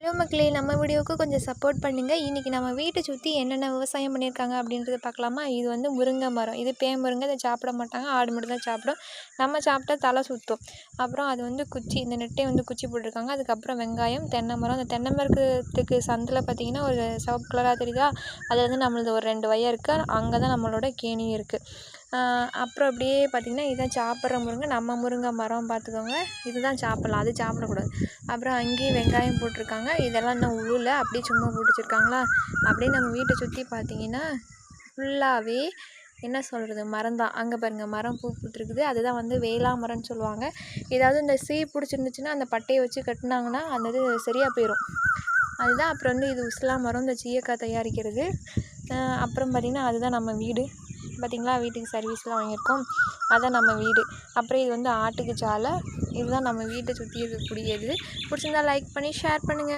Hello மக்களே, நம்ம வீடியோவுக்கு கொஞ்சம் சப்போர்ட் பண்ணுங்கள். இன்றைக்கி நம்ம வீட்டை சுற்றி என்னென்ன விவசாயம் பண்ணியிருக்காங்க அப்படின்றத பார்க்கலாமா? இது வந்து முருங்கை மரம். இது முருங்கை. இதை சாப்பிட மாட்டாங்க, ஆடு மட்டும் தான் சாப்பிடும். நம்ம சாப்பிட்டா தலை சுற்றும். அப்புறம் அது வந்து குச்சி, இந்த நெட்டை வந்து குச்சி போட்டிருக்காங்க. அதுக்கப்புறம் வெங்காயம், தென்னை மரம். அந்த தென்னை மரத்துக்கு சந்தில் பார்த்திங்கன்னா ஒரு சிவப்பு கலராக தெரியுதா? அது வந்து நம்மளது ஒரு 2 வயல் இருக்குது. அங்கே தான் நம்மளோட கேணி இருக்குது. அப்புறம் அப்படியே பார்த்திங்கன்னா இதுதான் சாப்பிட்ற முருங்கை. நம்ம முருங்கை மரம் பார்த்துக்கோங்க. இதுதான் சாப்பிட்லாம், அது சாப்பிடக்கூடாது. அப்புறம் அங்கேயும் வெங்காயம் போட்டிருக்காங்க. இதெல்லாம் இன்னும் உழுல, அப்படியே சும்மா போட்டு வச்சுருக்காங்களா. அப்படியே நம்ம வீட்டை சுற்றி பார்த்திங்கன்னா ஃபுல்லாகவே என்ன சொல்கிறது, மரம் தான். அங்கே பாருங்கள், மரம் பூ பூத்துருக்குது. அதுதான் வந்து வேலா மரம்னு சொல்லுவாங்க. ஏதாவது இந்த பிடிச்சிருந்துச்சுன்னா அந்த பட்டையை வச்சு கட்டினாங்கன்னா அந்த இது சரியாக போயிடும். அதுதான். அப்புறம் வந்து இது உசிலா மரம், இந்த சீயக்காய் தயாரிக்கிறது. அப்புறம் பார்த்திங்கன்னா அதுதான் நம்ம வீடு. பார்த்திங்களா, வீட்டுக்கு சர்வீஸ்லாம் வாங்கியிருக்கோம். அதான் நம்ம வீடு. அப்புறம் இது வந்து ஆட்டுக்கு சாலை. இதுதான் நம்ம வீட்டை சுற்றி இருக்கக்கூடியது. பிடிச்சிருந்தா லைக் பண்ணி ஷேர் பண்ணுங்கள்.